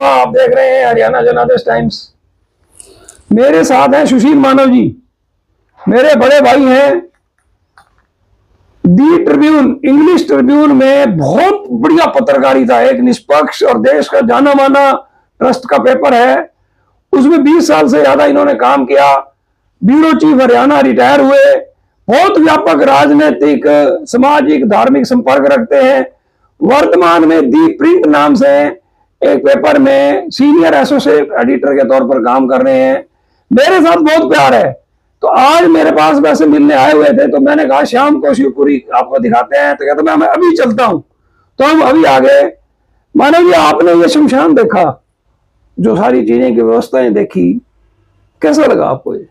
आप देख रहे हैं हरियाणा जनादेश टाइम्स। मेरे साथ हैं सुशील मानव जी, मेरे बड़े भाई हैं। दी ट्रिब्यून, इंग्लिश ट्रिब्यून में बहुत बढ़िया पत्रकारिता, एक निष्पक्ष और देश का जाना माना ट्रस्ट का पेपर है, उसमें 20 साल से ज्यादा इन्होंने काम किया। ब्यूरो चीफ हरियाणा रिटायर हुए, बहुत व्यापक राजनीतिक, सामाजिक, धार्मिक संपर्क रखते हैं। वर्तमान में दी प्रिंट नाम से एक पेपर में सीनियर एसोसिएट एडिटर के तौर पर काम कर रहे हैं। मेरे साथ बहुत प्यार है, तो आज मेरे पास वैसे मिलने आए हुए थे, तो मैंने कहा शाम को शिवपुरी आपको दिखाते हैं। तो कहते मैं अभी चलता हूं। तो हम अभी आ गए। मानव जी, आपने ये शमशान देखा, जो सारी चीजें की व्यवस्थाएं देखी, कैसा लगा आपको ये?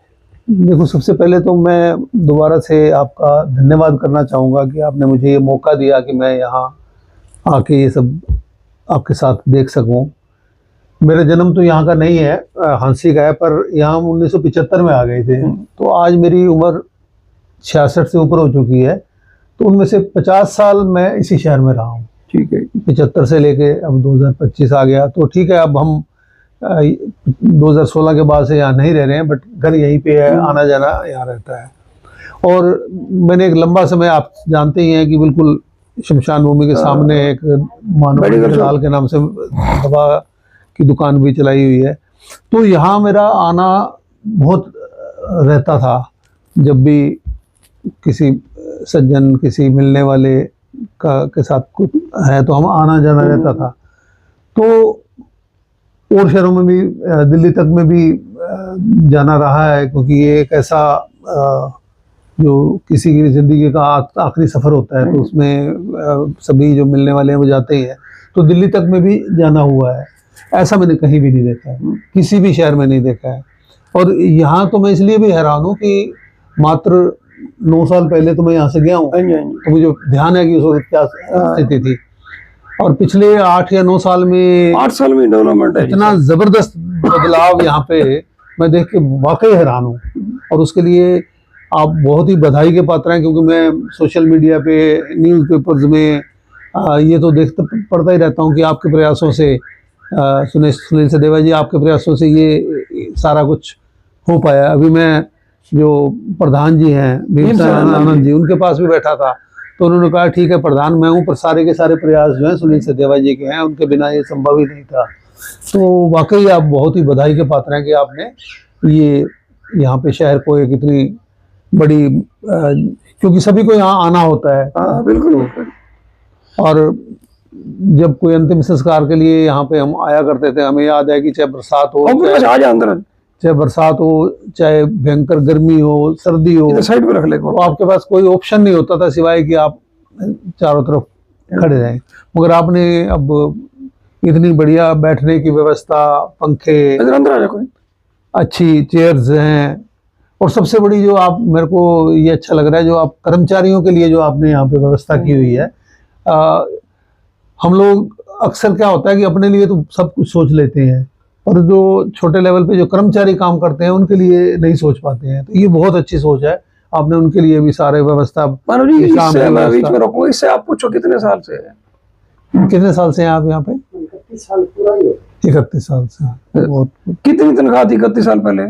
देखो, सबसे पहले तो मैं दोबारा से आपका धन्यवाद करना चाहूँगा कि आपने मुझे ये मौका दिया कि मैं यहाँ आके ये सब आपके साथ देख सकूँ। मेरा जन्म तो यहाँ का नहीं है, हांसी का है, पर यहाँ हम 1975 में आ गए थे। तो आज मेरी उम्र 66 से ऊपर हो चुकी है। तो उनमें से 50 साल मैं इसी शहर में रहा हूँ। ठीक है। 75 से लेके अब 2025 आ गया। तो ठीक है, अब हम 2016 के बाद से यहाँ नहीं रह रहे हैं, बट घर यहीं पे है, आना जाना यहाँ रहता है। और मैंने एक लंबा समय, आप जानते ही हैं कि बिल्कुल शमशान भूमि के सामने एक मानव लाल के नाम से दवा की दुकान भी चलाई हुई है। तो यहाँ मेरा आना बहुत रहता था। जब भी किसी सज्जन, किसी मिलने वाले के साथ कुछ है तो हम आना जाना रहता था। तो और शहरों में भी, दिल्ली तक में भी जाना रहा है, क्योंकि ये एक ऐसा जो किसी की ज़िंदगी का आखिरी सफ़र होता है, तो उसमें सभी जो मिलने वाले हैं वो जाते ही हैं। तो दिल्ली तक में भी जाना हुआ है। ऐसा मैंने कहीं भी नहीं देखा है, किसी भी शहर में नहीं देखा है। और यहाँ तो मैं इसलिए भी हैरान हूँ कि मात्र 9 साल पहले तो मैं यहाँ से गया हूँ, तो मुझे ध्यान है कि उस वक्त क्या स्थिति थी। और पिछले 8 या 9 साल में, 8 साल में डेवलपमेंट है, इतना ज़बरदस्त बदलाव यहाँ पे मैं देख के वाकई हैरान हूँ। और उसके लिए आप बहुत ही बधाई के पात्र हैं, क्योंकि मैं सोशल मीडिया पे, न्यूज़पेपर्स में ये तो देखता पढ़ता ही रहता हूँ कि आपके प्रयासों से, सुनील सदेवा जी, आपके प्रयासों से ये सारा कुछ हो पाया। अभी मैं जो प्रधान जी हैं आनंद जी, उनके पास भी बैठा था, तो उन्होंने कहा ठीक है प्रधान मैं हूँ, पर सारे के सारे प्रयास जो हैं सुनील सदेवा जी के हैं, उनके बिना ये संभव ही नहीं था। तो वाकई आप बहुत ही बधाई के पात्र हैं कि आपने ये यहाँ पे शहर को एक इतनी बड़ी, क्योंकि सभी को यहाँ आना होता है। बिल्कुल। और जब कोई अंतिम संस्कार के लिए यहाँ पे हम आया करते थे, हमें याद है कि चाहे बरसात हो, चाहे बरसात हो, चाहे भयंकर गर्मी हो, सर्दी हो, साइड पे रख ले, तो आपके पास कोई ऑप्शन नहीं होता था सिवाय कि आप चारों तरफ खड़े रहें। मगर आपने अब इतनी बढ़िया बैठने की व्यवस्था, पंखे, अच्छी चेयर्स हैं, और सबसे बड़ी जो आप, मेरे को ये अच्छा लग रहा है जो आप कर्मचारियों के लिए जो आपने यहाँ पे व्यवस्था की हुई है। हम लोग अक्सर क्या होता है कि अपने लिए तो सब कुछ सोच लेते हैं, और जो छोटे लेवल पे जो कर्मचारी काम करते हैं उनके लिए नहीं सोच पाते हैं। तो ये बहुत अच्छी सोच है, आपने उनके लिए भी सारे व्यवस्था। इससे आप पूछो कितने साल से है? कितने साल से हैं आप यहाँ पे? 31 साल पूरा ही है। 31 साल से। कितनी तनख्वाह थी 31 साल पहले?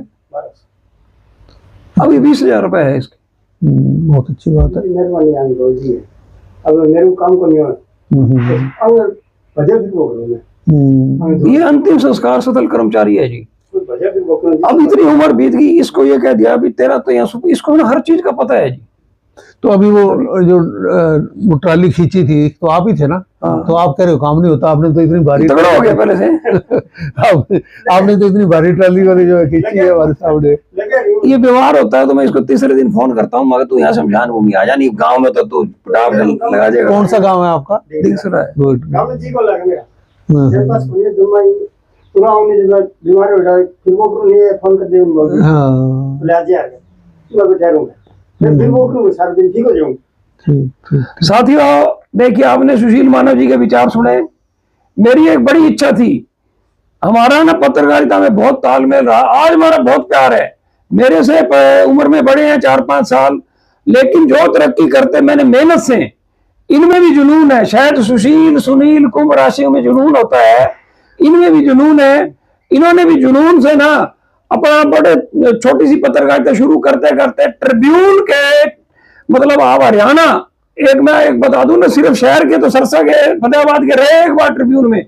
अभी 20,000 रुपए है इसकी। बहुत अच्छी बात है। अब मेरे को काम को नहीं हो, ये अंतिम संस्कार सफल कर्मचारी है जी। अब इतनी उम्र बीत गई, इसको ये कह दिया अभी तेरा तो यहाँ, इसको ना हर चीज का पता है जी। तो अभी वो जो ट्राली खींची थी तो आप ही थे ना? तो आप कह रहे हो काम नहीं होता, आपने तो इतनी भारी तगड़ा हो गया पहले से। आपने तो इतनी भारी ट्राली वाली जो खींची है हमारे सामने। ये व्यवहार होता है, तो मैं इसको तीसरे दिन फोन करता हूँ, मगर तू यहाँ शमशान भूमि आ जा, नहीं गाँव में तो तू पटाव लगा देगा। कौन सा गाँव है आपका? गुड। साथियों देखिए, आपने सुशील मानव जी के विचार सुने। मेरी एक बड़ी इच्छा थी, हमारा ना पत्रकारिता में बहुत तालमेल रहा, आज हमारा बहुत प्यार है। मेरे से उम्र में बड़े हैं 4-5 साल, लेकिन जो तरक्की करते मैंने मेहनत से, इनमें भी जुनून है। शायद सुशील, सुनील, कुंभ राशियों में जुनून होता है, इनमें भी जुनून है। इन्होंने भी जुनून से ना अपना बड़े छोटी सी पत्रकारिता शुरू करते करते ट्रिब्यून के, मतलब आप हरियाणा, मैं बता दूं ना, सिर्फ शहर के तो सरसा के, फतेहाबाद के रहे एक बार ट्रिब्यून में,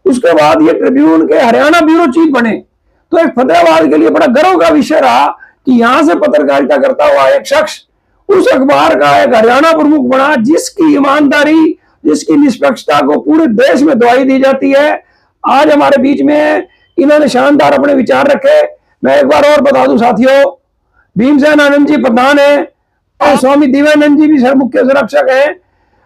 उसके बाद ये ट्रिब्यून के हरियाणा ब्यूरो चीफ बने। तो एक फतेहाबाद के लिए बड़ा गर्व का विषय रहा कि यहां से पत्रकारिता करता हुआ एक शख्स उस अखबार का एक हरियाणा प्रमुख बना, जिसकी ईमानदारी, जिसकी निष्पक्षता को पूरे देश में दुहाई दी जाती है। आज हमारे बीच में इन्होंने शानदार अपने विचार रखे। मैं एक बार और बता दूं साथियों, भीमसेन आनंद जी प्रधान है और स्वामी दिव्यानंद जी भी सर मुख्य संरक्षक हैं।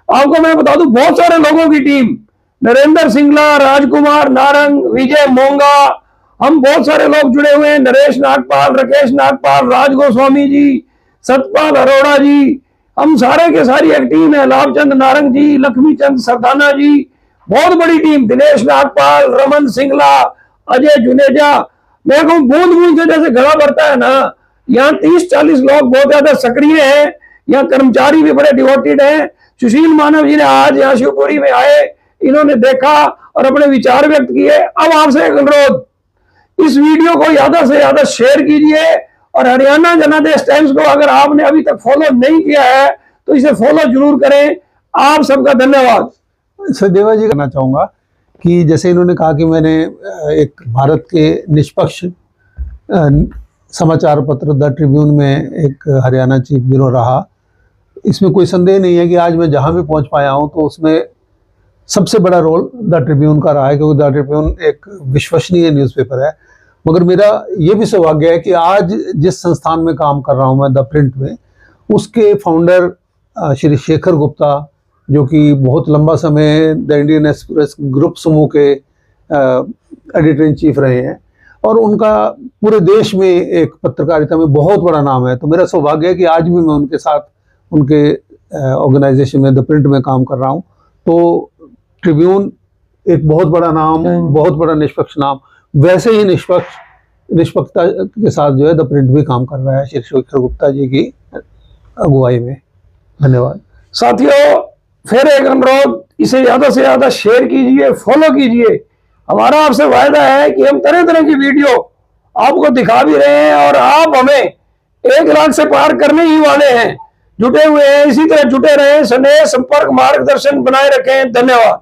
आपको मैं बता दूं, बहुत सारे लोगों की टीम, नरेंद्र सिंगला, राजकुमार नारंग, विजय मोंगा, हम बहुत सारे लोग जुड़े हुए हैं, नरेश नागपाल, राकेश नागपाल, राज गोस्वामी जी, सतपाल अरोड़ा जी, हम सारे के सारी एक टीम है। लाभचंद नारंग जी, लक्ष्मी चंद सरदाना जी, बहुत बड़ी टीम, दिनेश नागपाल, रमन सिंगला, अजय जुनेजा। मैं कहूँ बूंद बूंद से जैसे घड़ा भरता है ना, यहाँ 30-40 लोग बहुत ज्यादा सक्रिय हैं। यहाँ कर्मचारी भी बड़े डिवोटेड हैं। सुशील मानव जी ने आज यहाँ शिवपुरी में आए, इन्होंने देखा और अपने विचार व्यक्त किए। अब आपसे एक अनुरोध, इस वीडियो को ज्यादा से ज्यादा शेयर कीजिए और हरियाणा जनादेश टाइम्स को अगर आपने अभी तक फॉलो नहीं किया है तो इसे फॉलो जरूर करें। आप सबका धन्यवाद। सदेवा जी करना चाहूँगा कि जैसे इन्होंने कहा कि मैंने एक भारत के निष्पक्ष समाचार पत्र द ट्रिब्यून में एक हरियाणा चीफ ब्यूरो रहा, इसमें कोई संदेह नहीं है कि आज मैं जहाँ भी पहुँच पाया हूँ तो उसमें सबसे बड़ा रोल द ट्रिब्यून का रहा है, क्योंकि द ट्रिब्यून एक विश्वसनीय न्यूज़पेपर है। मगर मेरा ये भी सौभाग्य है कि आज जिस संस्थान में काम कर रहा हूँ मैं, द प्रिंट में, उसके फाउंडर श्री शेखर गुप्ता, जो कि बहुत लंबा समय द इंडियन एक्सप्रेस ग्रुप समूह के एडिटर इन चीफ रहे हैं और उनका पूरे देश में एक पत्रकारिता में बहुत बड़ा नाम है। तो मेरा सौभाग्य है कि आज भी मैं उनके साथ, उनके ऑर्गेनाइजेशन में, द प्रिंट में काम कर रहा हूँ। तो ट्रिब्यून एक बहुत बड़ा नाम, बहुत बड़ा निष्पक्ष नाम, वैसे ही निष्पक्षता के साथ जो है द प्रिंट भी काम कर रहा है श्री शेखर गुप्ता जी की अगुवाई में। धन्यवाद साथियों, फिर एक अनुरोध, इसे ज्यादा से ज्यादा शेयर कीजिए, फॉलो कीजिए। हमारा आपसे वायदा है कि हम तरह तरह की वीडियो आपको दिखा भी रहे हैं और आप हमें 1 लाख से पार करने ही वाले हैं। जुटे हुए हैं, इसी तरह जुटे रहें, स्नेह, संपर्क, मार्गदर्शन बनाए रखें। धन्यवाद।